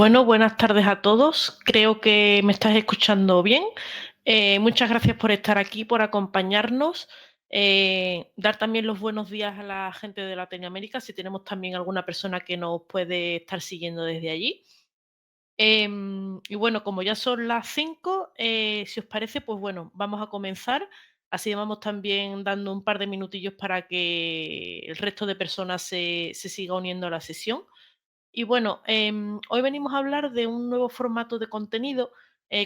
Bueno, buenas tardes a todos. Creo que me estás escuchando bien. Muchas gracias por estar aquí, por acompañarnos. Dar también los buenos días a la gente de Latinoamérica, si tenemos también alguna persona que nos puede estar siguiendo desde allí. Y bueno, como ya son las 5, si os parece, pues bueno, vamos a comenzar. Así vamos también dando un par de minutillos para que el resto de personas se siga uniendo a la sesión. Y bueno, hoy venimos a hablar de un nuevo formato de contenido.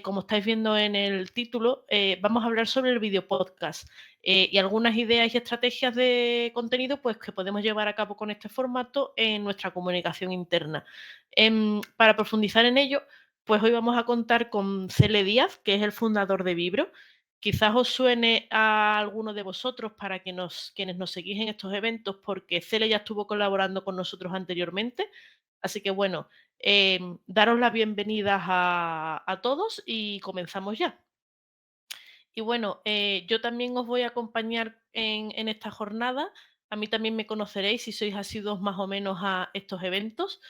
Como estáis viendo en el título, vamos a hablar sobre el video podcast y algunas ideas y estrategias de contenido pues, que podemos llevar a cabo con este formato en nuestra comunicación interna. Para profundizar en ello, pues hoy vamos a contar con Cele Díaz, que es el fundador de Vibro. Quizás os suene a alguno de vosotros para que quienes nos seguís en estos eventos, porque Cele ya estuvo colaborando con nosotros anteriormente. Así que bueno, daros las bienvenidas a todos y comenzamos ya. Y bueno, yo también os voy a acompañar en esta jornada. A mí también me conoceréis si sois asiduos más o menos a estos eventos.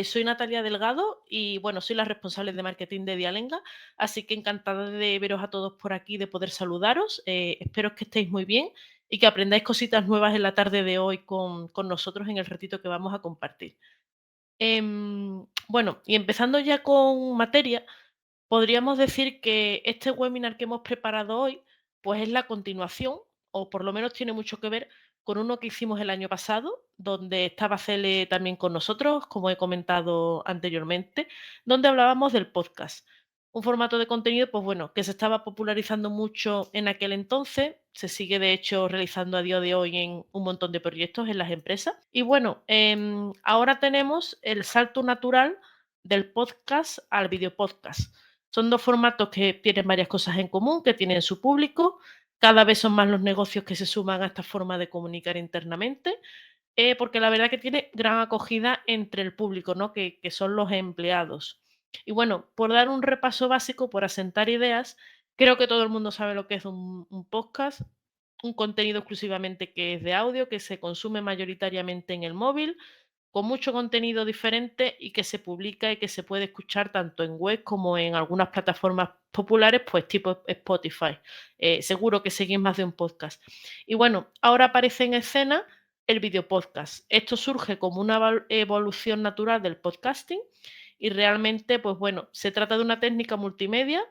Soy Natalia Delgado y bueno, soy la responsable de marketing de Dialenga, así que encantada de veros a todos por aquí, de poder saludaros. Espero que estéis muy bien y que aprendáis cositas nuevas en la tarde de hoy con nosotros en el ratito que vamos a compartir. Bueno, y empezando ya con materia, podríamos decir que este webinar que hemos preparado hoy, pues es la continuación, o por lo menos tiene mucho que ver con uno que hicimos el año pasado, donde estaba Cele también con nosotros, como he comentado anteriormente, donde hablábamos del podcast. Un formato de contenido, pues bueno, que se estaba popularizando mucho en aquel entonces, se sigue de hecho realizando a día de hoy en un montón de proyectos en las empresas. Y bueno, ahora tenemos el salto natural del podcast al videopodcast. Son dos formatos que tienen varias cosas en común, que tienen su público. Cada vez son más los negocios que se suman a esta forma de comunicar internamente, porque la verdad que tiene gran acogida entre el público, ¿no? Que son los empleados. Y bueno, por dar un repaso básico, por asentar ideas, creo que todo el mundo sabe lo que es un podcast, un contenido exclusivamente que es de audio, que se consume mayoritariamente en el móvil, con mucho contenido diferente y que se publica y que se puede escuchar tanto en web como en algunas plataformas populares, pues tipo Spotify. Seguro que seguís más de un podcast. Y bueno, ahora aparece en escena el videopodcast. Esto surge como una evolución natural del podcasting y realmente, pues bueno, se trata de una técnica multimedia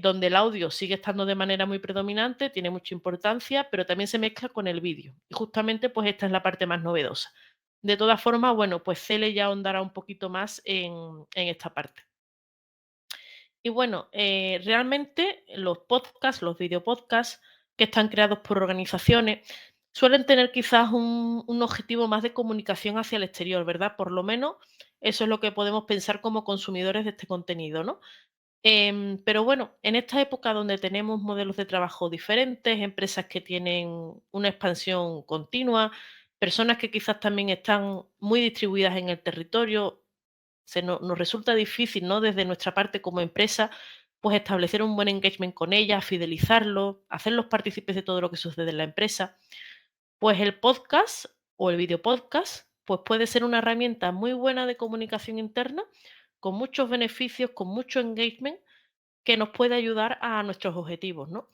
donde el audio sigue estando de manera muy predominante, tiene mucha importancia, pero también se mezcla con el vídeo. Y justamente, pues esta es la parte más novedosa. De todas formas, bueno, pues Cele ya ahondará un poquito más en esta parte. Y bueno, realmente los podcasts, los videopodcasts que están creados por organizaciones, suelen tener quizás un objetivo más de comunicación hacia el exterior, ¿verdad? Por lo menos eso es lo que podemos pensar como consumidores de este contenido, ¿no? Pero bueno, en esta época donde tenemos modelos de trabajo diferentes, empresas que tienen una expansión continua, personas que quizás también están muy distribuidas en el territorio, nos resulta difícil, ¿no? Desde nuestra parte como empresa, pues establecer un buen engagement con ellas, fidelizarlos, hacerlos partícipes de todo lo que sucede en la empresa. Pues el podcast o el video podcast, pues puede ser una herramienta muy buena de comunicación interna, con muchos beneficios, con mucho engagement que nos puede ayudar a nuestros objetivos, ¿no?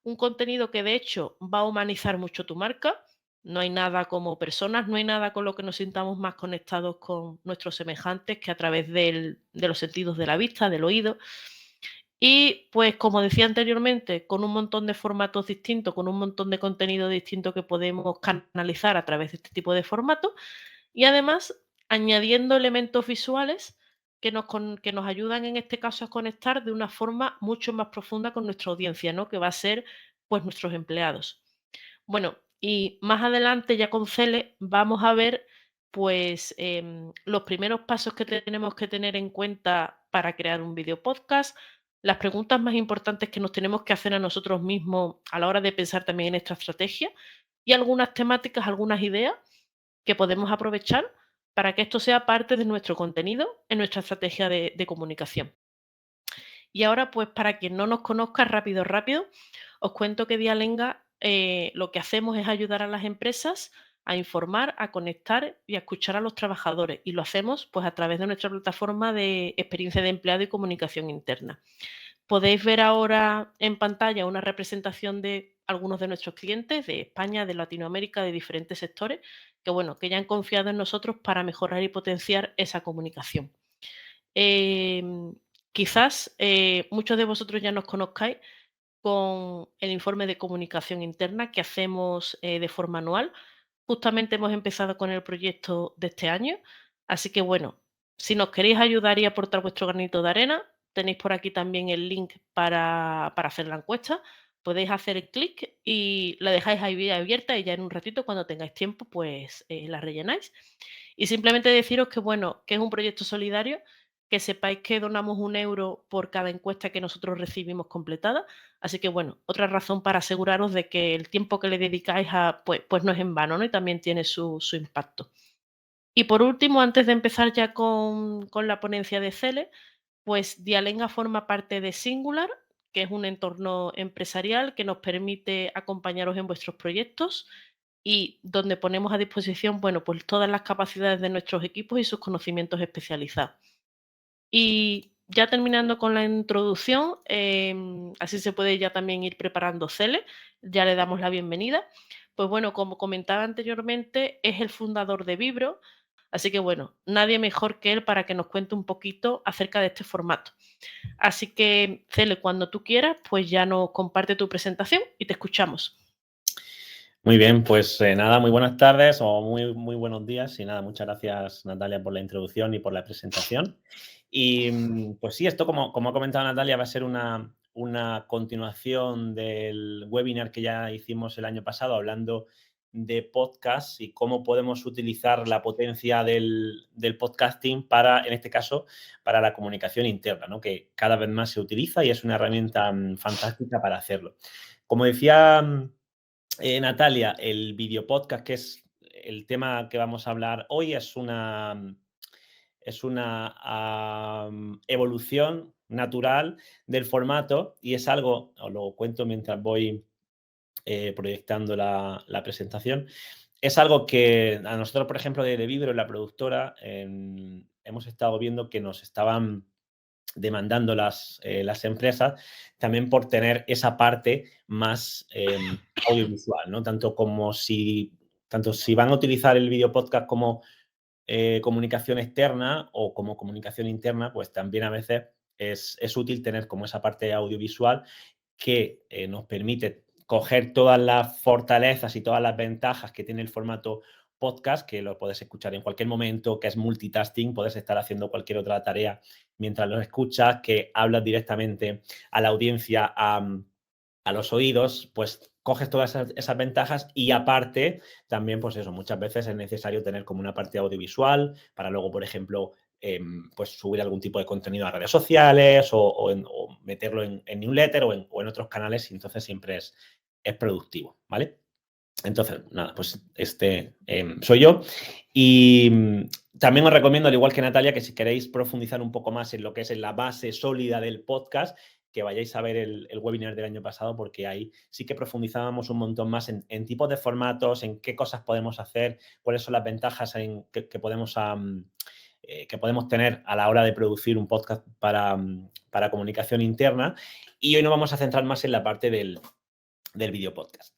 Un contenido que de hecho va a humanizar mucho tu marca. No hay nada como personas, no hay nada con lo que nos sintamos más conectados con nuestros semejantes que a través de los sentidos de la vista, del oído. Y pues como decía anteriormente, con un montón de formatos distintos, con un montón de contenido distinto que podemos canalizar a través de este tipo de formatos y además añadiendo elementos visuales que nos ayudan en este caso a conectar de una forma mucho más profunda con nuestra audiencia, ¿no? Que va a ser pues nuestros empleados. Bueno, y más adelante ya con Cele vamos a ver pues los primeros pasos que tenemos que tener en cuenta para crear un video podcast, las preguntas más importantes que nos tenemos que hacer a nosotros mismos a la hora de pensar también en esta estrategia y algunas temáticas, algunas ideas que podemos aprovechar para que esto sea parte de nuestro contenido en nuestra estrategia de comunicación. Y ahora, pues para quien no nos conozca, rápido, rápido, os cuento que Dialenga lo que hacemos es ayudar a las empresas a informar, a conectar y a escuchar a los trabajadores. Y lo hacemos pues a través de nuestra plataforma de experiencia de empleado y comunicación interna. Podéis ver ahora en pantalla una representación de algunos de nuestros clientes de España, de Latinoamérica, de diferentes sectores, que bueno, que ya han confiado en nosotros para mejorar y potenciar esa comunicación. Quizás muchos de vosotros ya nos conozcáis con el informe de comunicación interna que hacemos de forma anual. Justamente hemos empezado con el proyecto de este año, así que bueno, si nos queréis ayudar y aportar vuestro granito de arena, tenéis por aquí también el link para hacer la encuesta. Podéis hacer clic y la dejáis ahí abierta y ya en un ratito, cuando tengáis tiempo, pues la rellenáis. Y simplemente deciros que bueno, que es un proyecto solidario, que sepáis que donamos 1 euro por cada encuesta que nosotros recibimos completada. Así que bueno, otra razón para aseguraros de que el tiempo que le dedicáis pues no es en vano, ¿no? Y también tiene su impacto. Y por último, antes de empezar ya con la ponencia de CELE, pues Dialenga forma parte de Singular, que es un entorno empresarial que nos permite acompañaros en vuestros proyectos y donde ponemos a disposición, bueno, pues todas las capacidades de nuestros equipos y sus conocimientos especializados. Y ya terminando con la introducción, así se puede ya también ir preparando Cele, ya le damos la bienvenida. Pues bueno, como comentaba anteriormente, es el fundador de Vibro, así que bueno, nadie mejor que él para que nos cuente un poquito acerca de este formato. Así que, Cele, cuando tú quieras, pues ya nos comparte tu presentación y te escuchamos. Muy bien, pues nada, muy buenas tardes o muy buenos días y nada, muchas gracias Natalia por la introducción y por la presentación. Y pues sí, esto como ha comentado Natalia va a ser una continuación del webinar que ya hicimos el año pasado hablando de podcast y cómo podemos utilizar la potencia del podcasting para, en este caso, para la comunicación interna, ¿no? Que cada vez más se utiliza y es una herramienta fantástica para hacerlo. Como decía Natalia, el video podcast, que es el tema que vamos a hablar hoy, es una evolución natural del formato y es algo, os lo cuento mientras voy proyectando la presentación, es algo que a nosotros, por ejemplo, de Vibro, la productora, hemos estado viendo que nos estaban demandando las empresas también por tener esa parte más audiovisual, ¿no? Tanto si van a utilizar el video podcast como comunicación externa o como comunicación interna, pues también a veces es útil tener como esa parte audiovisual que nos permite coger todas las fortalezas y todas las ventajas que tiene el formato podcast, que lo puedes escuchar en cualquier momento, que es multitasking, puedes estar haciendo cualquier otra tarea mientras lo escuchas, que hablas directamente a la audiencia, a los oídos, pues coges todas esas ventajas y aparte también, pues eso, muchas veces es necesario tener como una parte audiovisual para luego, por ejemplo, pues subir algún tipo de contenido a redes sociales o meterlo en newsletter o en otros canales y entonces siempre es productivo, ¿vale? Entonces, nada, pues soy yo y también os recomiendo, al igual que Natalia, que si queréis profundizar un poco más en lo que es en la base sólida del podcast, que vayáis a ver el webinar del año pasado, porque ahí sí que profundizábamos un montón más en tipos de formatos, en qué cosas podemos hacer, cuáles son las ventajas que podemos tener a la hora de producir un podcast para comunicación interna. Y hoy nos vamos a centrar más en la parte del video podcast.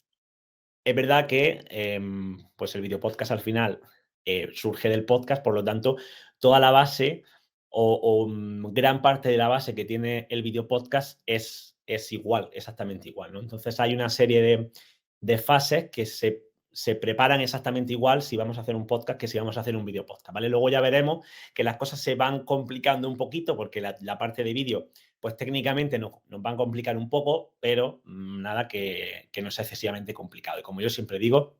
Es verdad que pues el video podcast al final surge del podcast, por lo tanto, toda la base o gran parte de la base que tiene el video podcast es igual, exactamente igual, ¿no? Entonces hay una serie de fases que se preparan exactamente igual si vamos a hacer un podcast que si vamos a hacer un video podcast, ¿vale? Luego ya veremos que las cosas se van complicando un poquito porque la parte de vídeo pues técnicamente nos van a complicar un poco, pero nada que no sea excesivamente complicado. Y como yo siempre digo,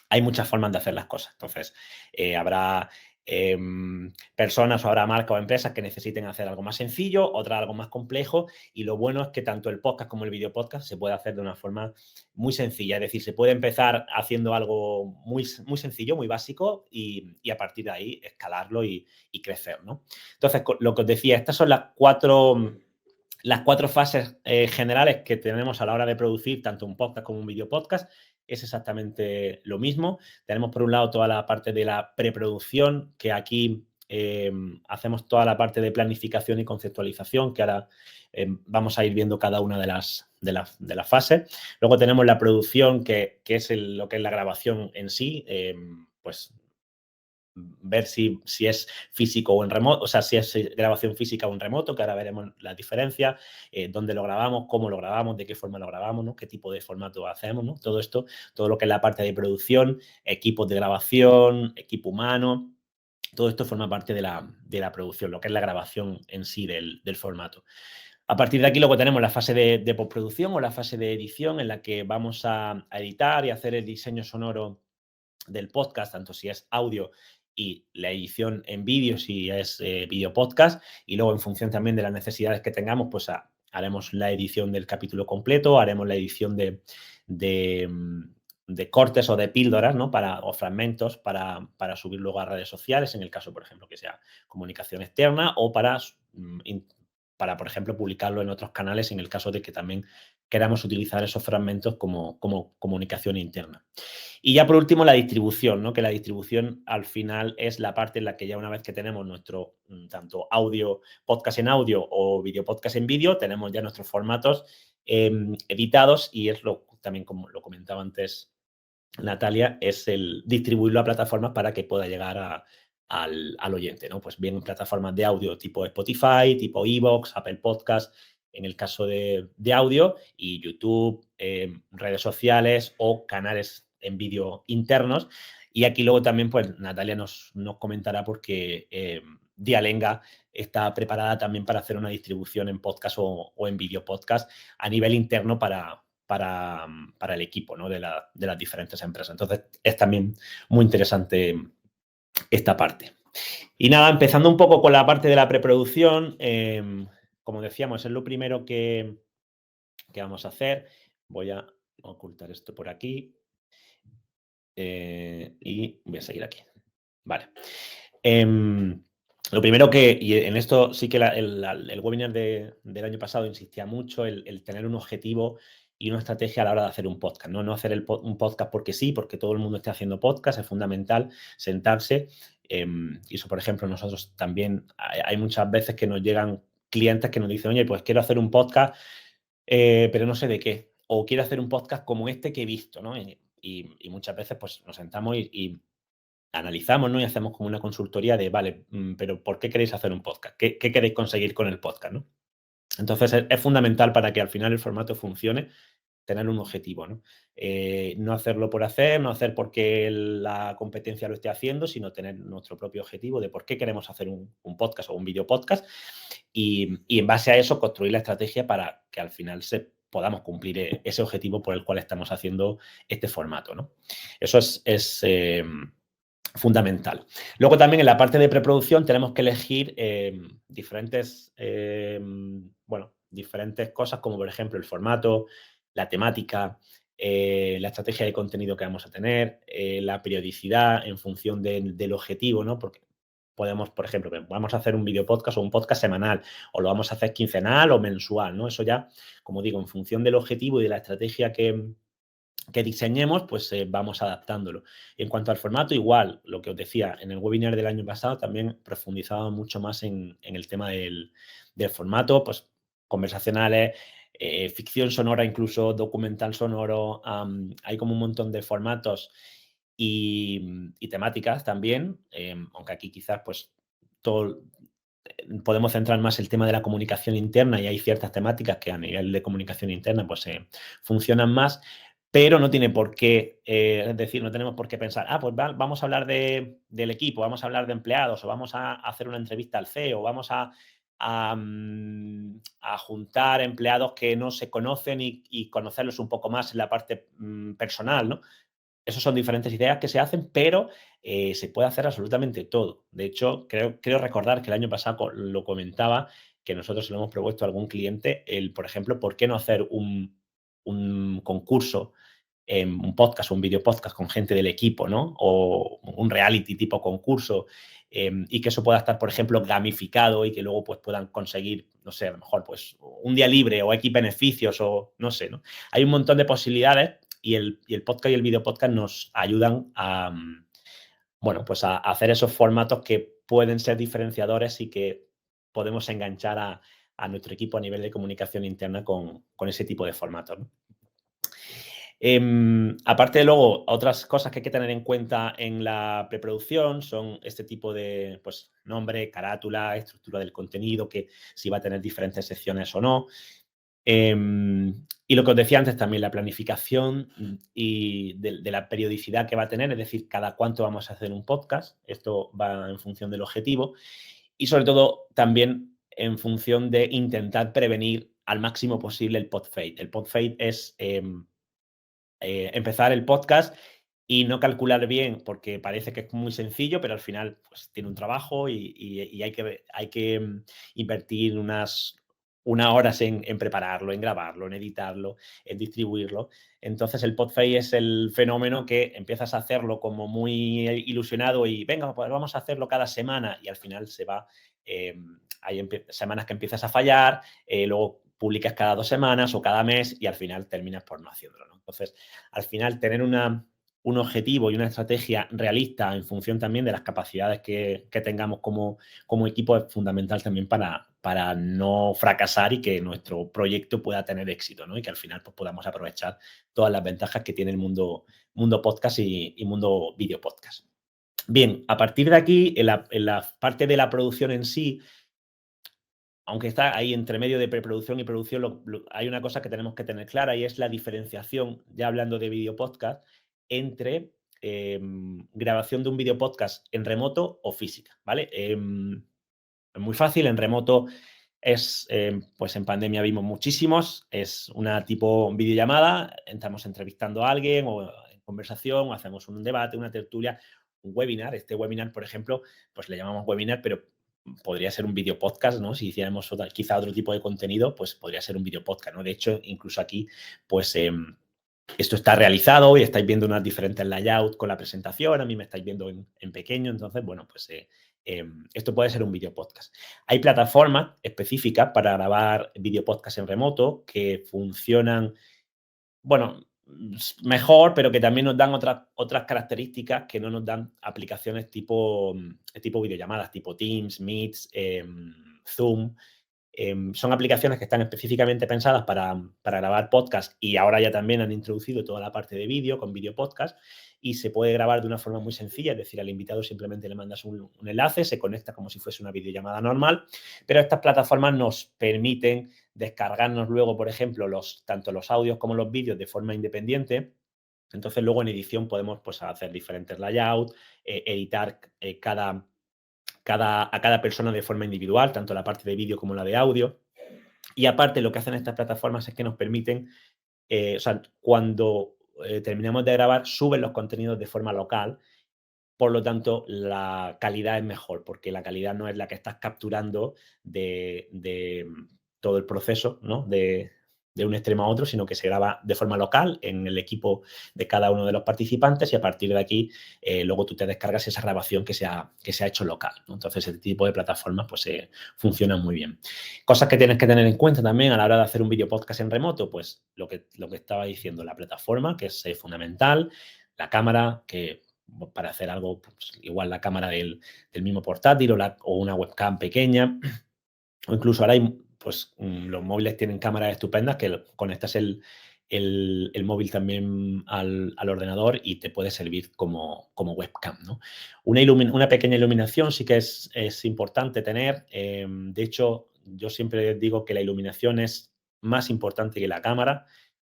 hay muchas formas de hacer las cosas. Entonces, habrá personas o habrá marcas o empresas que necesiten hacer algo más sencillo, otras algo más complejo. Y lo bueno es que tanto el podcast como el video podcast se puede hacer de una forma muy sencilla. Es decir, se puede empezar haciendo algo muy, muy sencillo, muy básico y a partir de ahí escalarlo y crecer, ¿no? Entonces, lo que os decía, estas son las cuatro fases generales que tenemos a la hora de producir tanto un podcast como un video podcast. es exactamente lo mismo. Tenemos por un lado toda la parte de la preproducción, que aquí hacemos toda la parte de planificación y conceptualización, que ahora vamos a ir viendo cada una de las fases. Luego tenemos la producción, que es lo que es la grabación en sí, pues ver si es físico o en remoto, o sea, si es grabación física o en remoto, que ahora veremos la diferencia, dónde lo grabamos, cómo lo grabamos, de qué forma lo grabamos, ¿no? Qué tipo de formato hacemos, ¿no? Todo esto, todo lo que es la parte de producción, equipos de grabación, equipo humano, todo esto forma parte de la producción, lo que es la grabación en sí del formato. A partir de aquí luego tenemos la fase de postproducción o la fase de edición, en la que vamos a editar y hacer el diseño sonoro del podcast, tanto si es audio y la edición en vídeo, si es vídeo podcast, y luego en función también de las necesidades que tengamos, pues haremos la edición del capítulo completo, haremos la edición de cortes o de píldoras, ¿no? O fragmentos para subir luego a redes sociales, en el caso, por ejemplo, que sea comunicación externa, o para, por ejemplo, publicarlo en otros canales en el caso de que también queramos utilizar esos fragmentos como comunicación interna. Y ya por último, la distribución, ¿no? Que la distribución al final es la parte en la que ya una vez que tenemos nuestro tanto audio, podcast en audio o video podcast en vídeo, tenemos ya nuestros formatos editados, y es también, como lo comentaba antes Natalia, es el distribuirlo a plataformas para que pueda llegar al oyente, ¿no? Pues bien, plataformas de audio tipo Spotify, tipo iVoox, Apple Podcast, en el caso de audio, y YouTube, redes sociales o canales en vídeo internos. Y aquí luego también, pues Natalia nos comentará, porque Dialenga está preparada también para hacer una distribución en podcast o en vídeo podcast a nivel interno para el equipo, ¿no? de las diferentes empresas. Entonces, es también muy interesante esta parte. Y nada, empezando un poco con la parte de la preproducción, como decíamos, es lo primero que vamos a hacer. Voy a ocultar esto por aquí y voy a seguir aquí. Vale. Lo primero y en esto sí que el webinar del año pasado insistía mucho, el tener un objetivo y una estrategia a la hora de hacer un podcast, ¿no? No hacer un podcast porque sí, porque todo el mundo esté haciendo podcast, es fundamental sentarse. Y eso, por ejemplo, nosotros también hay muchas veces que nos llegan clientes que nos dicen, oye, pues quiero hacer un podcast, pero no sé de qué. O quiero hacer un podcast como este que he visto, ¿no? Y muchas veces pues nos sentamos y analizamos, ¿no? Y hacemos como una consultoría de, vale, pero ¿por qué queréis hacer un podcast? ¿Qué queréis conseguir con el podcast, no? Entonces, es fundamental para que al final el formato funcione, tener un objetivo, ¿no? No hacerlo por hacer, no hacer porque la competencia lo esté haciendo, sino tener nuestro propio objetivo de por qué queremos hacer un podcast o un video podcast, y en base a eso construir la estrategia para que al final podamos cumplir ese objetivo por el cual estamos haciendo este formato, ¿no? Eso es fundamental. Luego también en la parte de preproducción tenemos que elegir diferentes cosas, como por ejemplo el formato, la temática, la estrategia de contenido que vamos a tener, la periodicidad en función del objetivo, ¿no? Porque podemos, por ejemplo, vamos a hacer un video podcast o un podcast semanal, o lo vamos a hacer quincenal o mensual, ¿no? Eso ya, como digo, en función del objetivo y de la estrategia que diseñemos, pues vamos adaptándolo. Y en cuanto al formato, igual, lo que os decía, en el webinar del año pasado también profundizaba mucho más en el tema del formato, pues conversacionales, ficción sonora, incluso documental sonoro. Hay como un montón de formatos y temáticas también, aunque aquí quizás pues podemos centrar más el tema de la comunicación interna, y hay ciertas temáticas que a nivel de comunicación interna pues funcionan más, pero no tiene por qué, es decir, no tenemos por qué pensar, pues vamos a hablar del equipo, vamos a hablar de empleados, o vamos a hacer una entrevista al CEO, vamos a juntar empleados que no se conocen y conocerlos un poco más en la parte personal, ¿no? Esas son diferentes ideas que se hacen, pero se puede hacer absolutamente todo. De hecho, creo recordar que el año pasado lo comentaba, que nosotros se lo hemos propuesto a algún cliente, por ejemplo, ¿por qué no hacer un concurso, un podcast o un video podcast con gente del equipo, ¿no? O un reality tipo concurso, y que eso pueda estar, por ejemplo, gamificado, y que luego pues puedan conseguir, no sé, a lo mejor pues un día libre o X beneficios, o no sé, ¿no? Hay un montón de posibilidades el podcast y el video podcast nos ayudan a, bueno, pues a hacer esos formatos que pueden ser diferenciadores y que podemos enganchar a nuestro equipo a nivel de comunicación interna con ese tipo de formatos, ¿no? Aparte de luego, otras cosas que hay que tener en cuenta en la preproducción son este tipo de, pues, nombre, carátula, estructura del contenido, que si va a tener diferentes secciones o no. Y lo que os decía antes también, la planificación y de la periodicidad que va a tener, es decir, cada cuánto vamos a hacer un podcast. Esto va en función del objetivo y sobre todo también en función de intentar prevenir al máximo posible el pod fade. El pod fade es empezar el podcast y no calcular bien, porque parece que es muy sencillo, pero al final pues, tiene un trabajo y hay que invertir unas horas en prepararlo, en grabarlo, en editarlo, en distribuirlo. Entonces el podfade es el fenómeno que empiezas a hacerlo como muy ilusionado y venga, pues vamos a hacerlo cada semana y al final se va, hay semanas que empiezas a fallar, luego publicas cada 2 semanas o cada mes y al final terminas por no haciéndolo, ¿no? Entonces, al final, tener un objetivo y una estrategia realista en función también de las capacidades que tengamos como equipo es fundamental también para no fracasar y que nuestro proyecto pueda tener éxito, ¿no? Y que al final pues, podamos aprovechar todas las ventajas que tiene el mundo podcast y mundo video podcast. Bien, a partir de aquí, en la parte de la producción en sí, aunque está ahí entre medio de preproducción y producción, hay una cosa que tenemos que tener clara y es la diferenciación, ya hablando de video podcast, entre grabación de un video podcast en remoto o física, ¿vale? Es muy fácil, en remoto es, pues en pandemia vimos muchísimos, es una tipo videollamada, estamos entrevistando a alguien o en conversación, o hacemos un debate, una tertulia, un webinar. Este webinar, por ejemplo, pues le llamamos webinar, pero podría ser un video podcast, ¿no? Si hiciéramos quizá otro tipo de contenido, pues podría ser un video podcast, ¿no? De hecho, incluso aquí, pues esto está realizado y estáis viendo unas diferentes layouts con la presentación, a mí me estáis viendo en pequeño, entonces, bueno, pues esto puede ser un video podcast. Hay plataformas específicas para grabar video podcast en remoto que funcionan, bueno, mejor, pero que también nos dan otras características que no nos dan aplicaciones tipo videollamadas, tipo Teams, Meets, Zoom. Son aplicaciones que están específicamente pensadas para grabar podcast y ahora ya también han introducido toda la parte de vídeo con vídeo podcast y se puede grabar de una forma muy sencilla, es decir, al invitado simplemente le mandas un enlace, se conecta como si fuese una videollamada normal, pero estas plataformas nos permiten descargarnos luego, por ejemplo, tanto los audios como los vídeos de forma independiente. Entonces luego en edición podemos pues, hacer diferentes layouts, editar a cada persona de forma individual, tanto la parte de vídeo como la de audio. Y aparte, lo que hacen estas plataformas es que nos permiten, o sea, cuando terminamos de grabar, suben los contenidos de forma local. Por lo tanto, la calidad es mejor, porque la calidad no es la que estás capturando de todo el proceso, ¿no? De un extremo a otro, sino que se graba de forma local en el equipo de cada uno de los participantes y a partir de aquí luego tú te descargas esa grabación que se ha hecho local, ¿no? Entonces, este tipo de plataformas pues funcionan muy bien. Cosas que tienes que tener en cuenta también a la hora de hacer un video podcast en remoto, pues lo que estaba diciendo, la plataforma, que es fundamental, la cámara, que para hacer algo, pues, igual la cámara del mismo portátil o una webcam pequeña, o incluso ahora hay, pues, los móviles tienen cámaras estupendas que conectas el móvil también al ordenador y te puede servir como webcam, ¿no? Una pequeña iluminación sí que es importante tener. De hecho, yo siempre digo que la iluminación es más importante que la cámara,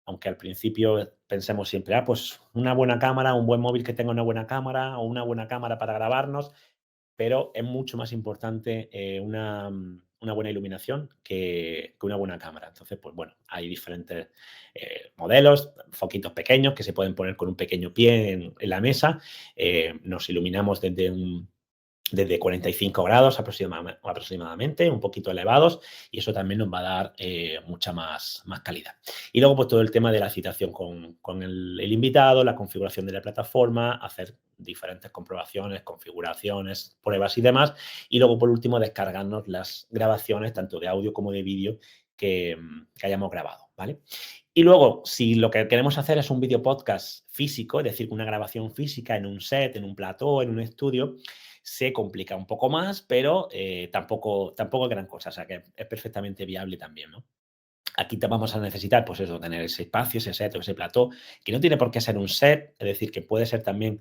aunque al principio pensemos siempre, pues una buena cámara, un buen móvil que tenga una buena cámara o una buena cámara para grabarnos, pero es mucho más importante una buena iluminación que una buena cámara. Entonces, pues bueno, hay diferentes modelos, foquitos pequeños que se pueden poner con un pequeño pie en la mesa. Nos iluminamos desde 45 grados aproximadamente, un poquito elevados, y eso también nos va a dar mucha más calidad. Y luego, pues todo el tema de la citación con el invitado, la configuración de la plataforma, hacer diferentes comprobaciones, configuraciones, pruebas y demás. Y luego, por último, descargarnos las grabaciones, tanto de audio como de vídeo, que hayamos grabado, ¿vale? Y luego, si lo que queremos hacer es un vídeo podcast físico, es decir, una grabación física en un set, en un plató, en un estudio, se complica un poco más, pero tampoco es gran cosa, o sea que es perfectamente viable también, ¿no? Aquí te vamos a necesitar, pues eso, tener ese espacio, ese set o ese plató, que no tiene por qué ser un set, es decir, que puede ser también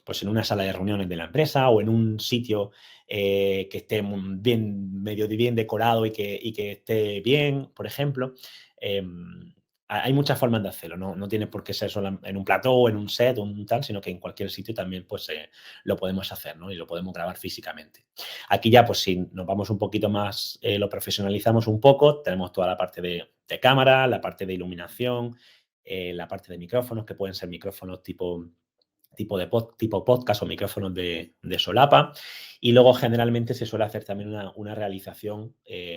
pues en una sala de reuniones de la empresa o en un sitio que esté bien, medio bien decorado y que esté bien, por ejemplo. Hay muchas formas de hacerlo, no tiene por qué ser solo en un plató o en un set o un tal, sino que en cualquier sitio también pues, lo podemos hacer, ¿no? Y lo podemos grabar físicamente. Aquí ya, pues si nos vamos un poquito más, lo profesionalizamos un poco, tenemos toda la parte de cámara, la parte de iluminación, la parte de micrófonos, que pueden ser micrófonos tipo podcast o micrófonos de solapa. Y luego generalmente se suele hacer también una realización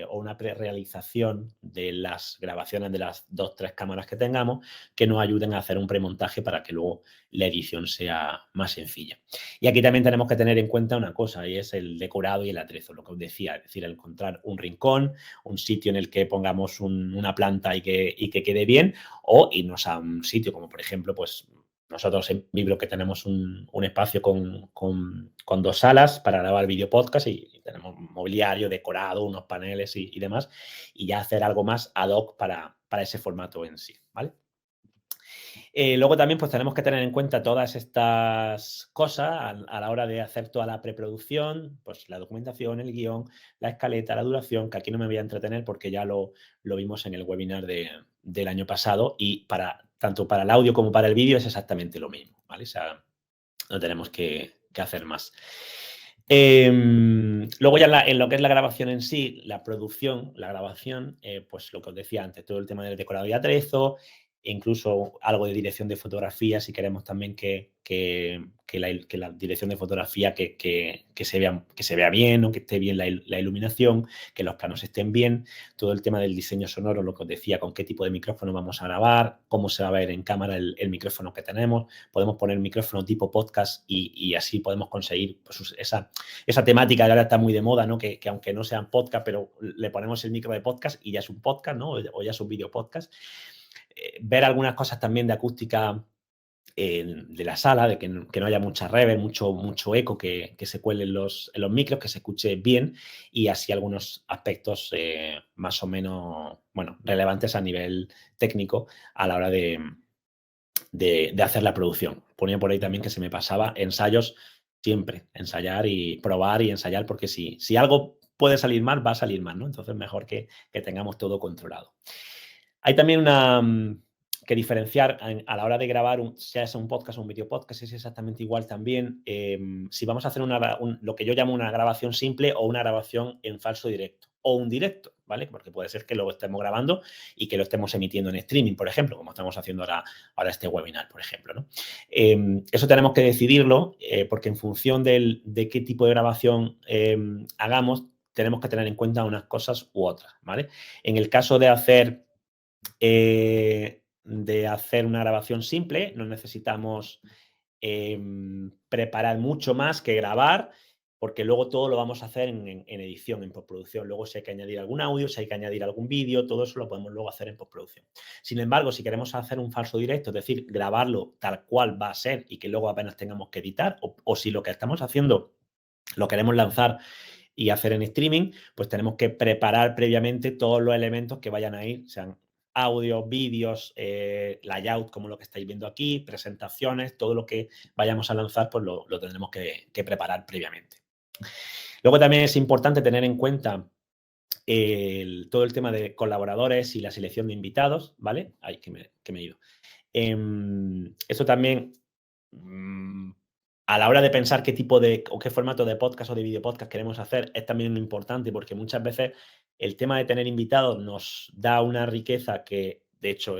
o una prerealización de las grabaciones de las 2, 3 cámaras que tengamos que nos ayuden a hacer un premontaje para que luego la edición sea más sencilla. Y aquí también tenemos que tener en cuenta una cosa y es el decorado y el atrezo, lo que os decía, es decir, encontrar un rincón, un sitio en el que pongamos una planta y que quede bien o irnos a un sitio como por ejemplo, pues nosotros en Vibro que tenemos un espacio con 2 salas para grabar video podcast y tenemos mobiliario, decorado, unos paneles y demás, y ya hacer algo más ad hoc para ese formato en sí, ¿vale? Luego también pues tenemos que tener en cuenta todas estas cosas a la hora de hacer toda la preproducción, pues la documentación, el guión, la escaleta, la duración, que aquí no me voy a entretener porque ya lo vimos en el webinar del año pasado y tanto para el audio como para el vídeo es exactamente lo mismo, ¿vale? O sea, no tenemos que hacer más. Luego ya en lo que es la grabación en sí, la producción, la grabación, pues lo que os decía antes, todo el tema del decorado y atrezo, e incluso algo de dirección de fotografía, si queremos también que la dirección de fotografía que se vea bien o que esté bien la iluminación, que los planos estén bien, todo el tema del diseño sonoro, lo que os decía, con qué tipo de micrófono vamos a grabar, cómo se va a ver en cámara el micrófono que tenemos, podemos poner micrófono tipo podcast y así podemos conseguir pues, esa temática que ahora está muy de moda, ¿no? Que aunque no sean podcast, pero le ponemos el micro de podcast y ya es un podcast, ¿no? O ya es un video podcast. Ver algunas cosas también de acústica de la sala, de que no haya mucha reverb, mucho eco que se cuele en los micros, que se escuche bien y así algunos aspectos más o menos, bueno, relevantes a nivel técnico a la hora de hacer la producción. Ponía por ahí también que se me pasaba ensayos siempre, ensayar y probar y ensayar, porque si algo puede salir mal, va a salir mal, ¿no? Entonces mejor que tengamos todo controlado. Hay también que diferenciar a la hora de grabar, sea un podcast o un video podcast, es exactamente igual también si vamos a hacer lo que yo llamo una grabación simple o una grabación en falso directo o un directo, ¿vale? Porque puede ser que lo estemos grabando y que lo estemos emitiendo en streaming, por ejemplo, como estamos haciendo ahora este webinar, por ejemplo, ¿no? Eso tenemos que decidirlo porque en función de qué tipo de grabación hagamos, tenemos que tener en cuenta unas cosas u otras, ¿vale? En el caso de hacer una grabación simple, no necesitamos preparar mucho más que grabar, porque luego todo lo vamos a hacer en edición, en postproducción. Luego si hay que añadir algún audio, si hay que añadir algún vídeo, todo eso lo podemos luego hacer en postproducción. Sin embargo, si queremos hacer un falso directo, es decir, grabarlo tal cual va a ser y que luego apenas tengamos que editar, o si lo que estamos haciendo lo queremos lanzar y hacer en streaming, pues tenemos que preparar previamente todos los elementos que vayan a ir, sean audio, vídeos, layout, como lo que estáis viendo aquí, presentaciones, todo lo que vayamos a lanzar, pues lo tendremos que preparar previamente. Luego también es importante tener en cuenta todo el tema de colaboradores y la selección de invitados, ¿vale? Ay, que me he ido. Eso también, a la hora de pensar qué tipo o qué formato de podcast o de video podcast queremos hacer, es también importante porque muchas veces el tema de tener invitados nos da una riqueza que, de hecho,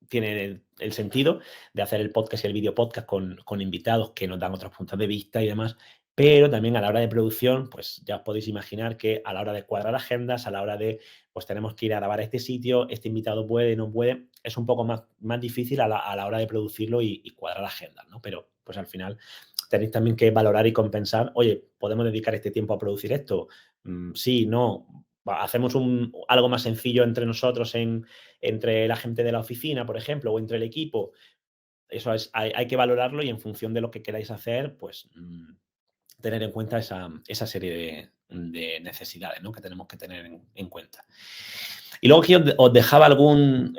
tiene el sentido de hacer el podcast y el video podcast con invitados que nos dan otros puntos de vista y demás, pero también a la hora de producción, pues ya os podéis imaginar que a la hora de cuadrar agendas, a la hora de, pues tenemos que ir a grabar a este sitio, este invitado puede, no puede, es un poco más difícil a la hora de producirlo y cuadrar agendas, ¿no? Pero pues al final tenéis también que valorar y compensar, oye, ¿podemos dedicar este tiempo a producir esto? Sí, no, hacemos algo más sencillo entre nosotros, entre la gente de la oficina, por ejemplo, o entre el equipo. Eso hay que valorarlo y en función de lo que queráis hacer, pues tener en cuenta esa serie de necesidades, ¿no? Que tenemos que tener en cuenta. Y luego aquí os dejaba algunos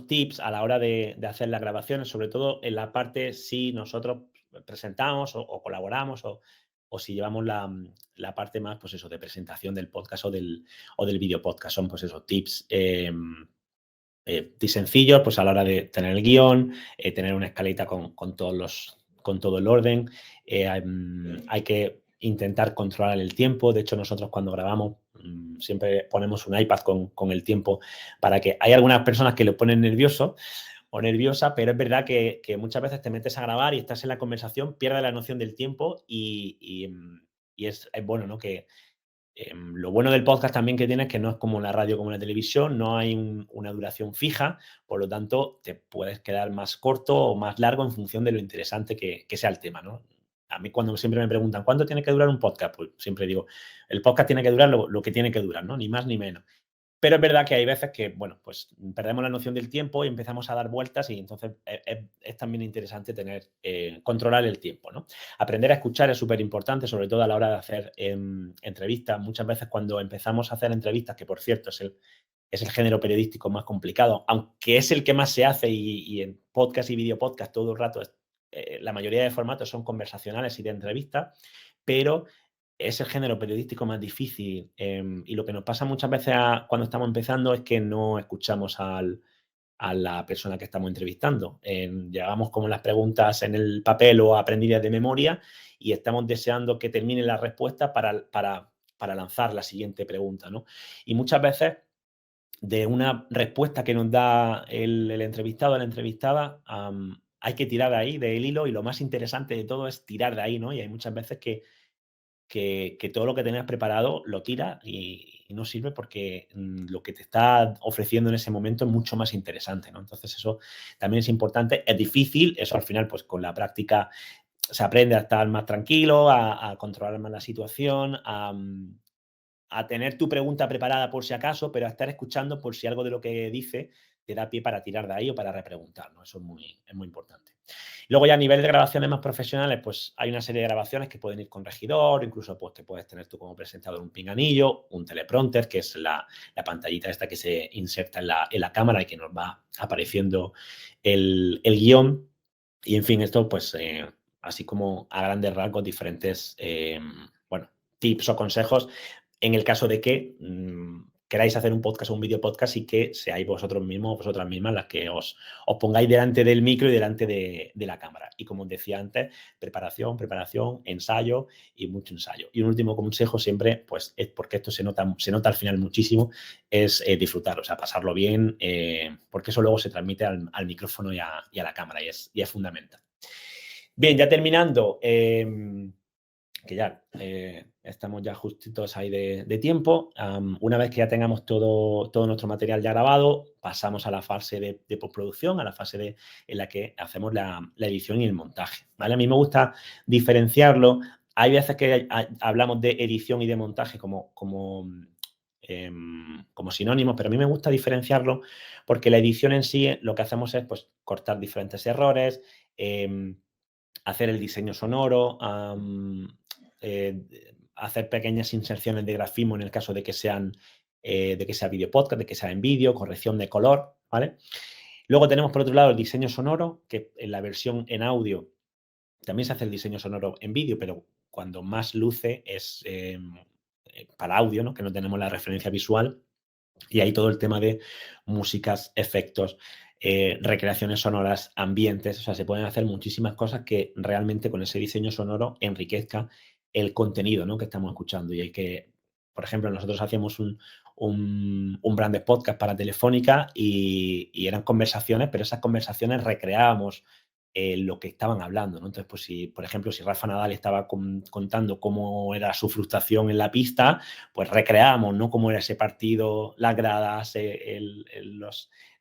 tips a la hora de hacer las grabaciones, sobre todo en la parte si nosotros presentamos o colaboramos o si llevamos la parte más, pues eso, de presentación del podcast o del video podcast. Son, pues eso, tips sencillos, pues a la hora de tener el guión, tener una escaleta con todo el orden. Hay que intentar controlar el tiempo. De hecho, nosotros cuando grabamos siempre ponemos un iPad con el tiempo para que hay algunas personas que lo ponen nervioso o nerviosa, pero es verdad que muchas veces te metes a grabar y estás en la conversación, pierdes la noción del tiempo y es bueno, ¿no? Que lo bueno del podcast también que tiene es que no es como la radio, como la televisión, no hay una duración fija, por lo tanto, te puedes quedar más corto o más largo en función de lo interesante que sea el tema, ¿no? A mí cuando siempre me preguntan, ¿cuánto tiene que durar un podcast? Pues siempre digo, el podcast tiene que durar lo que tiene que durar, ¿no? Ni más ni menos. Pero es verdad que hay veces que, bueno, pues perdemos la noción del tiempo y empezamos a dar vueltas y entonces es también interesante controlar el tiempo, ¿no? Aprender a escuchar es súper importante, sobre todo a la hora de hacer entrevistas. Muchas veces cuando empezamos a hacer entrevistas, que por cierto es el género periodístico más complicado, aunque es el que más se hace y en podcast y video podcast todo el rato, la mayoría de formatos son conversacionales y de entrevistas, pero es el género periodístico más difícil y lo que nos pasa muchas veces cuando estamos empezando es que no escuchamos a la persona que estamos entrevistando. Llevamos como las preguntas en el papel o aprendidas de memoria y estamos deseando que termine la respuesta para lanzar la siguiente pregunta, ¿no? Y muchas veces de una respuesta que nos da el entrevistado o la entrevistada, hay que tirar de ahí, del hilo, y lo más interesante de todo es tirar de ahí, ¿no? Y hay muchas veces que todo lo que tenías preparado lo tiras y no sirve porque lo que te está ofreciendo en ese momento es mucho más interesante, ¿no? Entonces eso también es importante, es difícil, eso al final pues con la práctica se aprende a estar más tranquilo, a controlar más la situación, a tener tu pregunta preparada por si acaso, pero a estar escuchando por si algo de lo que dice te da pie para tirar de ahí o para repreguntar, ¿no? Eso es muy importante. Luego ya a nivel de grabaciones más profesionales, pues hay una serie de grabaciones que pueden ir con regidor, incluso pues que puedes tener tú como presentador un pinganillo, un teleprompter, que es la pantallita esta que se inserta en la cámara y que nos va apareciendo el guión. Y en fin, esto pues así como a grandes rasgos diferentes, bueno, tips o consejos en el caso de que queráis hacer un podcast o un video podcast y que seáis vosotros mismos o vosotras mismas las que os pongáis delante del micro y delante de la cámara. Y como os decía antes, preparación, ensayo y mucho ensayo. Y un último consejo siempre, pues es porque esto se nota al final muchísimo, es disfrutar, o sea, pasarlo bien, porque eso luego se transmite al micrófono y a la cámara y es fundamental. Bien, ya terminando, que ya estamos ya justitos ahí de tiempo. Una vez que ya tengamos todo nuestro material ya grabado, pasamos a la fase de postproducción, a la fase en la que hacemos la edición y el montaje, ¿vale? A mí me gusta diferenciarlo. Hay veces que hablamos de edición y de montaje como sinónimos, pero a mí me gusta diferenciarlo porque la edición en sí lo que hacemos es pues, cortar diferentes errores, hacer el diseño sonoro, hacer pequeñas inserciones de grafismo en el caso de que sea video podcast, de que sea en vídeo, corrección de color, ¿vale? Luego tenemos por otro lado el diseño sonoro, que en la versión en audio también se hace el diseño sonoro en vídeo, pero cuando más luce es para audio, ¿no? Que no tenemos la referencia visual. Y ahí todo el tema de músicas, efectos, recreaciones sonoras, ambientes, o sea, se pueden hacer muchísimas cosas que realmente con ese diseño sonoro enriquezca el contenido, ¿no? Que estamos escuchando. Y hay que, por ejemplo, nosotros hacíamos un brand de podcast para Telefónica y eran conversaciones, pero esas conversaciones recreábamos lo que estaban hablando, ¿no? Entonces, pues si, por ejemplo, si Rafa Nadal estaba contando cómo era su frustración en la pista, pues recreamos, ¿no? Cómo era ese partido, las gradas,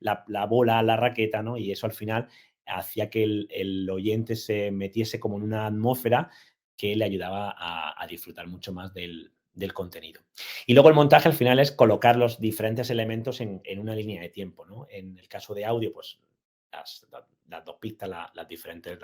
la bola, la raqueta, ¿no? Y eso al final hacía que el oyente se metiese como en una atmósfera que le ayudaba a disfrutar mucho más del contenido. Y luego el montaje al final es colocar los diferentes elementos en una línea de tiempo, ¿no? En el caso de audio, pues las dos pistas, las diferentes,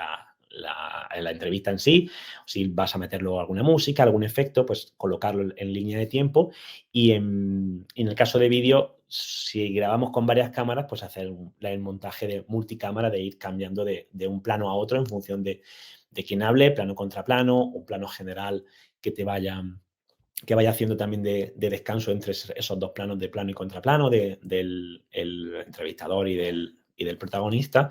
la entrevista en sí, si vas a meter luego alguna música, algún efecto, pues colocarlo en línea de tiempo. Y en el caso de vídeo, si grabamos con varias cámaras, pues hacer el montaje de multicámara, de ir cambiando de un plano a otro en función de quién hable, plano contra plano, un plano general que te vaya que vaya haciendo también de descanso entre esos dos planos de plano y contraplano, del el entrevistador y del protagonista.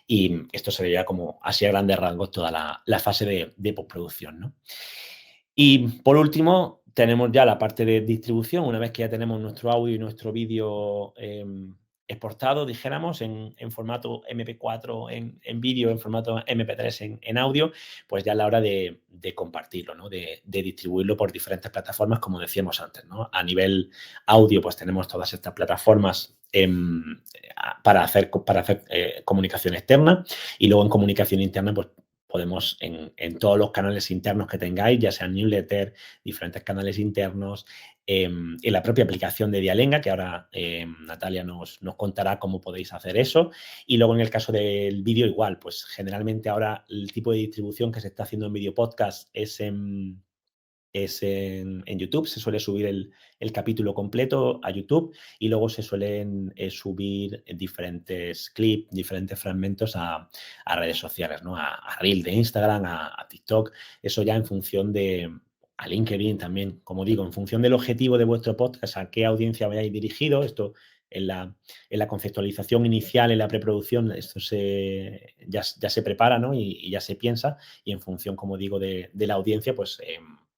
Y esto sería como así a grandes rasgos toda la fase de postproducción, ¿no? Y por último, tenemos ya la parte de distribución. Una vez que ya tenemos nuestro audio y nuestro vídeo exportado, dijéramos, en formato MP4, en vídeo, en formato MP3, en audio, pues ya es la hora de compartirlo, ¿no? De distribuirlo por diferentes plataformas, como decíamos antes, ¿no? A nivel audio, pues tenemos todas estas plataformas para hacer comunicación externa, y luego en comunicación interna, pues podemos en todos los canales internos que tengáis, ya sean newsletter, diferentes canales internos, en la propia aplicación de Dialenga, que ahora Natalia nos contará cómo podéis hacer eso. Y luego en el caso del vídeo igual, pues generalmente ahora el tipo de distribución que se está haciendo en video podcast es en YouTube. Se suele subir el capítulo completo a YouTube, y luego se suelen subir diferentes clips, diferentes fragmentos a redes sociales, ¿no? A Reel de Instagram, a TikTok. Eso ya en función a LinkedIn también, como digo, en función del objetivo de vuestro podcast, a qué audiencia vayáis dirigido. Esto en la conceptualización inicial, en la preproducción, esto ya se prepara, ¿no? Y ya se piensa, y en función, como digo, de la audiencia, pues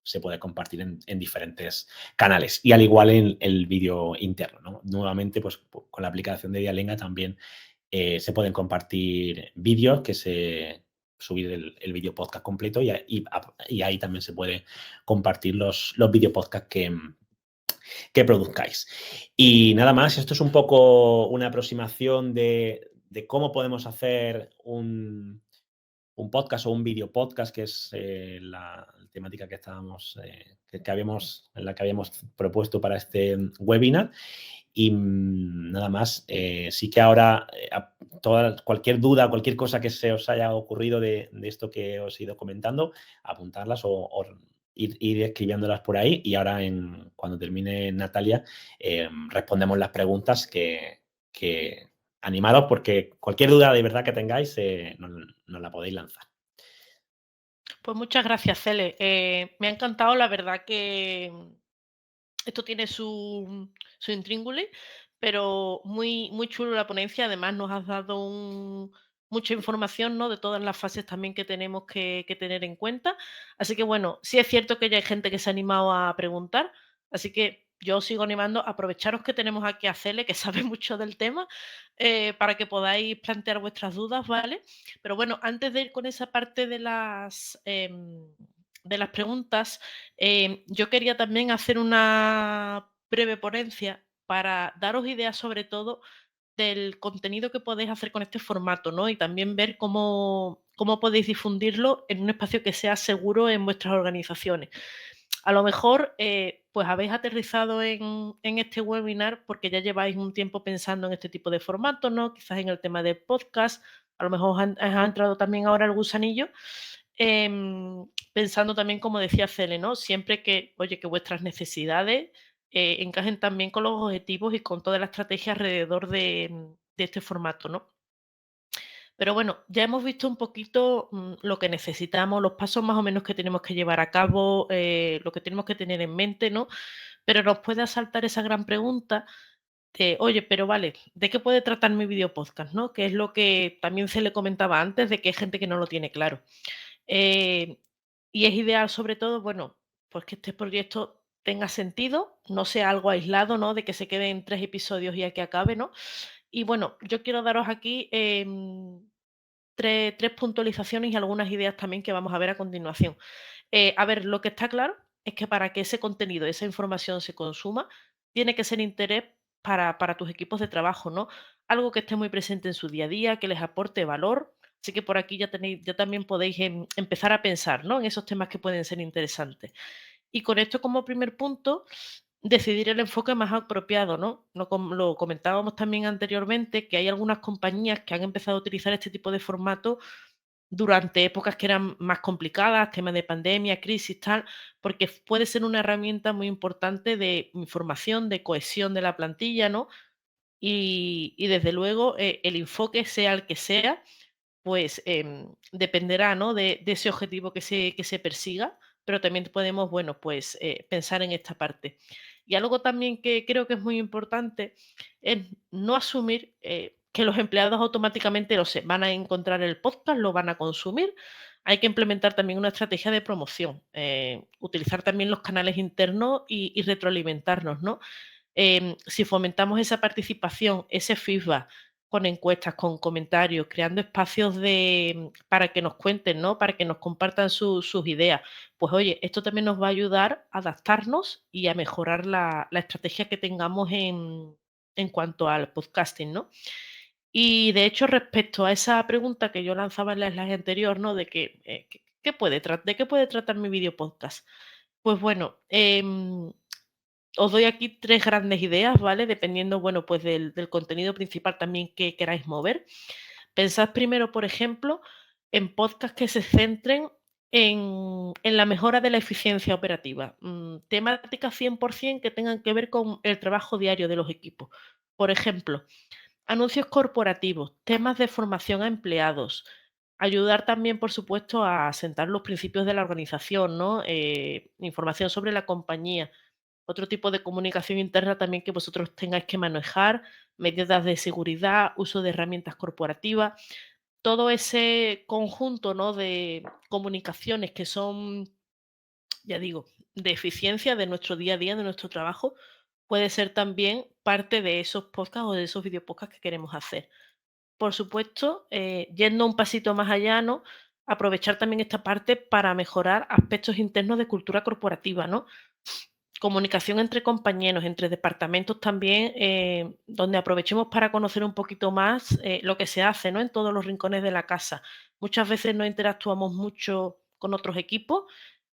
se puede compartir en diferentes canales. Y al igual en el vídeo interno, ¿no? Nuevamente, pues con la aplicación de Dialenga también se pueden compartir vídeos, subir el vídeo podcast completo, y ahí también se puede compartir los vídeo podcast que produzcáis. Y nada más, esto es un poco una aproximación de cómo podemos hacer un podcast o un video podcast, que es la temática que estábamos, en la que habíamos propuesto para este webinar. Y nada más, sí que ahora cualquier duda, cualquier cosa que se os haya ocurrido de esto que os he ido comentando, apuntarlas o ir escribiéndolas por ahí, y ahora cuando termine Natalia respondemos las preguntas que animados, porque cualquier duda de verdad que tengáis nos la podéis lanzar. Pues muchas gracias, Cele. Me ha encantado, la verdad que esto tiene su intríngulis, pero muy, muy chulo la ponencia. Además, nos has dado mucha información, ¿no? De todas las fases también que tenemos que tener en cuenta. Así que bueno, sí es cierto que ya hay gente que se ha animado a preguntar, así que yo os sigo animando. Aprovecharos que tenemos aquí a Cele, que sabe mucho del tema, para que podáis plantear vuestras dudas, ¿vale? Pero bueno, antes de ir con esa parte de las preguntas, yo quería también hacer una breve ponencia para daros ideas, sobre todo, del contenido que podéis hacer con este formato, ¿no? Y también ver cómo podéis difundirlo en un espacio que sea seguro en vuestras organizaciones. A lo mejor, pues habéis aterrizado en este webinar porque ya lleváis un tiempo pensando en este tipo de formato, ¿no? Quizás en el tema de podcast, a lo mejor os ha entrado también ahora el gusanillo. Pensando también, como decía Cele, ¿no? Siempre que, oye, que vuestras necesidades encajen también con los objetivos y con toda la estrategia alrededor de este formato, ¿no? Pero bueno, ya hemos visto un poquito lo que necesitamos, los pasos más o menos que tenemos que llevar a cabo, lo que tenemos que tener en mente, ¿no? Pero nos puede asaltar esa gran pregunta de, oye, pero vale, ¿de qué puede tratar mi video podcast, no? Que es lo que también se le comentaba antes, de que hay gente que no lo tiene claro. Eh, y es ideal, sobre todo, bueno, pues que este proyecto tenga sentido, no sea algo aislado, ¿no? De que se quede en 3 episodios y aquí acabe, ¿no? Y bueno, yo quiero daros aquí, tres puntualizaciones y algunas ideas también que vamos a ver a continuación. A ver, lo que está claro es que para que ese contenido, esa información se consuma, tiene que ser interés para tus equipos de trabajo, ¿no? Algo que esté muy presente en su día a día, que les aporte valor, Así que por aquí ya también podéis empezar a pensar, ¿no? En esos temas que pueden ser interesantes. Y con esto como primer punto, decidir el enfoque más apropiado, ¿no? Lo comentábamos también anteriormente, que hay algunas compañías que han empezado a utilizar este tipo de formato durante épocas que eran más complicadas, temas de pandemia, crisis, tal, porque puede ser una herramienta muy importante de información, de cohesión de la plantilla, ¿no? Y desde luego, el enfoque, sea el que sea, pues, dependerá, ¿no? De ese objetivo que se persiga, pero también podemos, bueno, pues, pensar en esta parte. Y algo también que creo que es muy importante es no asumir, que los empleados automáticamente, no sé, van a encontrar el podcast, lo van a consumir. Hay que implementar también una estrategia de promoción, utilizar también los canales internos y retroalimentarnos, ¿no? Si fomentamos esa participación, ese feedback con encuestas, con comentarios, creando espacios para que nos cuenten, ¿no? Para que nos compartan sus ideas. Pues oye, esto también nos va a ayudar a adaptarnos y a mejorar la estrategia que tengamos en cuanto al podcasting, ¿no? Y de hecho, respecto a esa pregunta que yo lanzaba en la slide anterior, ¿no? De que, ¿de qué puede tratar mi video podcast? Pues bueno, os doy aquí 3 grandes ideas, ¿vale? Dependiendo, bueno, pues del contenido principal también que queráis mover. Pensad primero, por ejemplo, en podcasts que se centren en la mejora de la eficiencia operativa, temáticas 100% que tengan que ver con el trabajo diario de los equipos. Por ejemplo, anuncios corporativos, temas de formación a empleados, ayudar también, por supuesto, a asentar los principios de la organización, ¿no? Información sobre la compañía, otro tipo de comunicación interna también que vosotros tengáis que manejar, medidas de seguridad, uso de herramientas corporativas, todo ese conjunto, ¿no? De comunicaciones que son, ya digo, de eficiencia de nuestro día a día, de nuestro trabajo, puede ser también parte de esos podcasts o de esos videopodcasts que queremos hacer. Por supuesto, yendo un pasito más allá, ¿no? Aprovechar también esta parte para mejorar aspectos internos de cultura corporativa, ¿no? Comunicación entre compañeros, entre departamentos también, donde aprovechemos para conocer un poquito más, lo que se hace, ¿no? En todos los rincones de la casa. Muchas veces no interactuamos mucho con otros equipos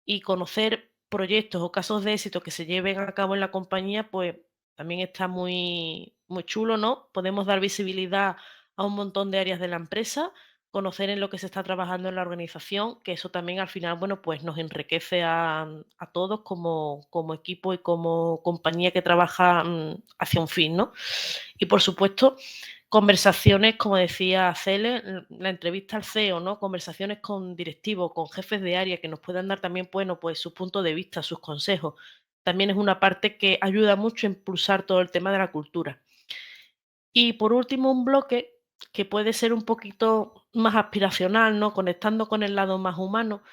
y conocer proyectos o casos de éxito que se lleven a cabo en la compañía, pues también está muy, muy chulo, ¿no? Podemos dar visibilidad a un montón de áreas de la empresa, conocer en lo que se está trabajando en la organización, que eso también al final, bueno, pues nos enriquece a todos como equipo y como compañía que trabaja hacia un fin, ¿no? Y por supuesto, conversaciones, como decía Cele, la entrevista al CEO, ¿no? Conversaciones con directivos, con jefes de área que nos puedan dar también, bueno, pues su punto de vista, sus consejos. También es una parte que ayuda mucho a impulsar todo el tema de la cultura. Y por último, un bloque que puede ser un poquito más aspiracional, ¿no? Conectando con el lado más humano.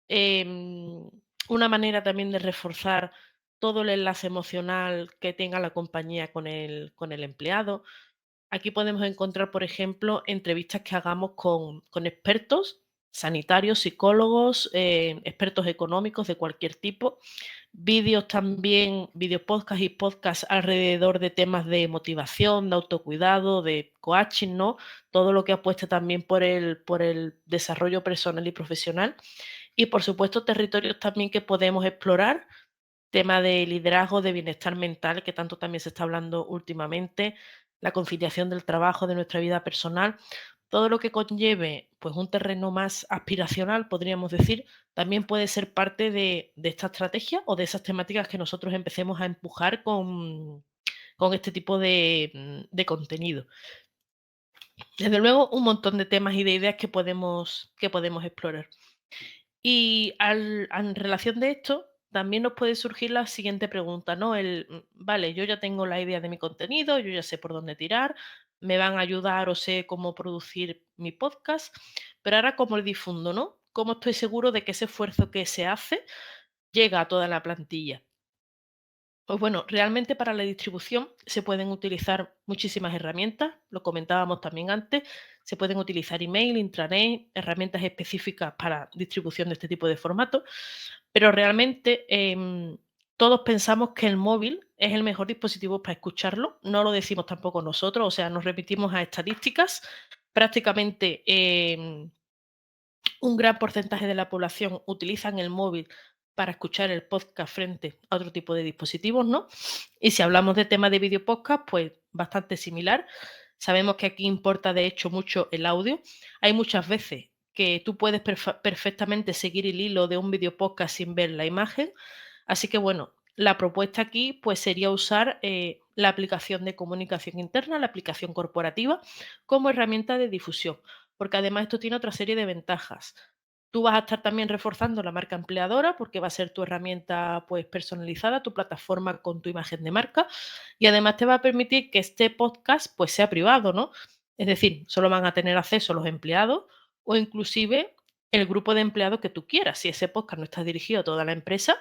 em, una manera también de reforzar todo el enlace emocional que tenga la compañía con el empleado. Aquí podemos encontrar, por ejemplo, entrevistas que hagamos con expertos sanitarios, psicólogos, expertos económicos de cualquier tipo, vídeos también, vídeos podcast y podcast alrededor de temas de motivación, de autocuidado, de coaching, ¿no? Todo lo que apueste también por el desarrollo personal y profesional. Y por supuesto, territorios también que podemos explorar, tema de liderazgo, de bienestar mental, que tanto también se está hablando últimamente, la conciliación del trabajo, de nuestra vida personal, todo lo que conlleve pues un terreno más aspiracional, podríamos decir, también puede ser parte de esta estrategia o de esas temáticas que nosotros empecemos a empujar con este tipo de contenido. Desde luego, un montón de temas y de ideas que podemos explorar. Y en relación de esto, también nos puede surgir la siguiente pregunta, ¿no? Vale, yo ya tengo la idea de mi contenido, yo ya sé por dónde tirar, me van a ayudar o sé cómo producir mi podcast, pero ahora cómo lo difundo, ¿no? ¿Cómo estoy seguro de que ese esfuerzo que se hace llega a toda la plantilla? Pues bueno, realmente para la distribución se pueden utilizar muchísimas herramientas, lo comentábamos también antes, se pueden utilizar email, intranet, herramientas específicas para distribución de este tipo de formatos, pero realmente todos pensamos que el móvil es el mejor dispositivo para escucharlo, no lo decimos tampoco nosotros, o sea, nos remitimos a estadísticas, prácticamente un gran porcentaje de la población utilizan el móvil para escuchar el podcast frente a otro tipo de dispositivos, ¿no? Y si hablamos de temas de video podcast, pues bastante similar. Sabemos que aquí importa de hecho mucho el audio. Hay muchas veces que tú puedes perfectamente seguir el hilo de un video podcast sin ver la imagen. Así que bueno, la propuesta aquí pues sería usar la aplicación de comunicación interna, la aplicación corporativa, como herramienta de difusión, porque además esto tiene otra serie de ventajas. Tú vas a estar también reforzando la marca empleadora porque va a ser tu herramienta pues personalizada, tu plataforma con tu imagen de marca y además te va a permitir que este podcast pues sea privado, ¿no? Es decir, solo van a tener acceso los empleados o inclusive el grupo de empleados que tú quieras. Si ese podcast no está dirigido a toda la empresa,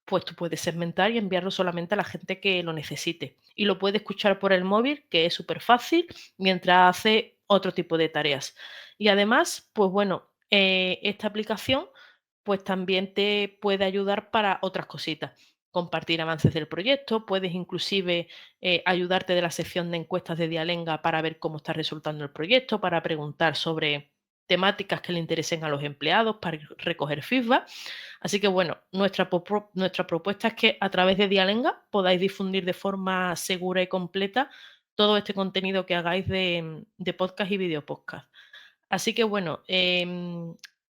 pues tú puedes segmentar y enviarlo solamente a la gente que lo necesite. Y lo puede escuchar por el móvil, que es súper fácil, mientras hace otro tipo de tareas. Y además, pues bueno, esta aplicación pues también te puede ayudar para otras cositas. Compartir avances del proyecto, puedes inclusive ayudarte de la sección de encuestas de Dialenga para ver cómo está resultando el proyecto, para preguntar sobre temáticas que le interesen a los empleados, para recoger feedback. Así que bueno, nuestra propuesta es que a través de Dialenga podáis difundir de forma segura y completa todo este contenido que hagáis de podcast y video podcast. Así que bueno,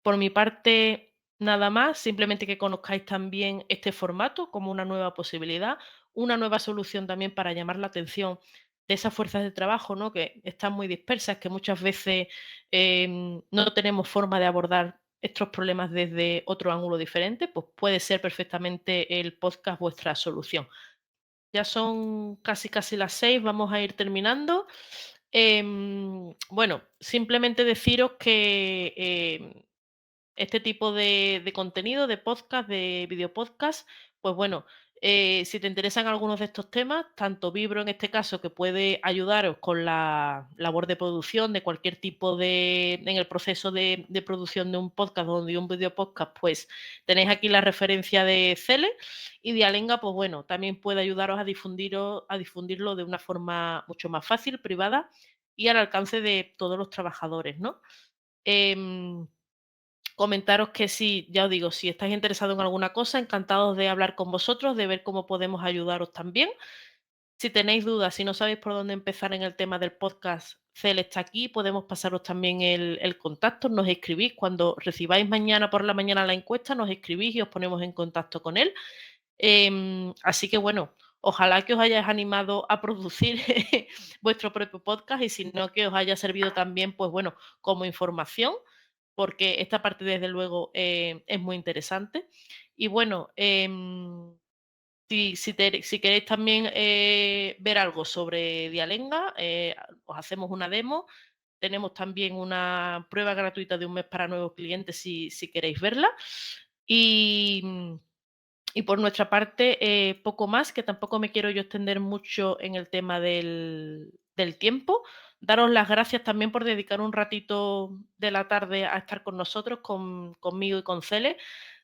por mi parte, nada más, simplemente que conozcáis también este formato como una nueva posibilidad, una nueva solución también para llamar la atención de esas fuerzas de trabajo, ¿no? Que están muy dispersas, que muchas veces no tenemos forma de abordar estos problemas desde otro ángulo diferente, pues puede ser perfectamente el podcast vuestra solución. Ya son casi las 6, vamos a ir terminando. Bueno, simplemente deciros que este tipo de contenido, de podcast, de videopodcast, pues bueno, si te interesan algunos de estos temas, tanto Vibro en este caso, que puede ayudaros con la labor de producción de cualquier tipo en el proceso de producción de un podcast o de un videopodcast, pues tenéis aquí la referencia de Cele y Dialenga, pues bueno, también puede ayudaros a difundirlo de una forma mucho más fácil, privada y al alcance de todos los trabajadores, ¿no? Em, Comentaros que si, ya os digo, si estáis interesados en alguna cosa, encantados de hablar con vosotros, de ver cómo podemos ayudaros también. Si tenéis dudas, si no sabéis por dónde empezar en el tema del podcast, Cel está aquí, podemos pasaros también el contacto, nos escribís, cuando recibáis mañana por la mañana la encuesta, nos escribís y os ponemos en contacto con él. Así que bueno, ojalá que os hayáis animado a producir vuestro propio podcast y si no, que os haya servido también, pues bueno, como información porque esta parte desde luego es muy interesante. Y bueno, si queréis también ver algo sobre Dialenga, os hacemos una demo. Tenemos también una prueba gratuita de un mes para nuevos clientes si queréis verla. Y, y por nuestra parte, poco más, que tampoco me quiero yo extender mucho en el tema del tiempo. Daros las gracias también por dedicar un ratito de la tarde a estar con nosotros, conmigo y con Cele.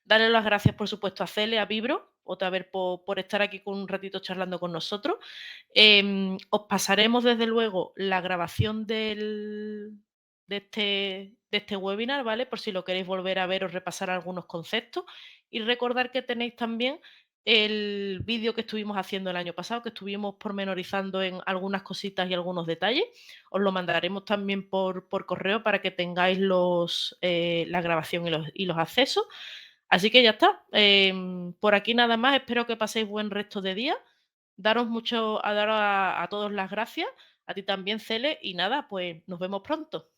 Darle las gracias, por supuesto, a Cele, a Vibro, otra vez por estar aquí con un ratito charlando con nosotros. Os pasaremos desde luego la grabación de este webinar, ¿vale? Por si lo queréis volver a ver o repasar algunos conceptos. Y recordar que tenéis también el vídeo que estuvimos haciendo el año pasado, que estuvimos pormenorizando en algunas cositas y algunos detalles. Os lo mandaremos también por correo para que tengáis la grabación y los accesos. Así que ya está. Por aquí nada más. Espero que paséis buen resto de día. Daros a todos las gracias. A ti también, Cele. Y nada, pues nos vemos pronto.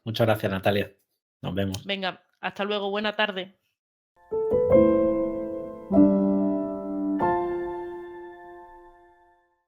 Muchas gracias, Natalia. Nos vemos. Venga, hasta luego. Buena tarde.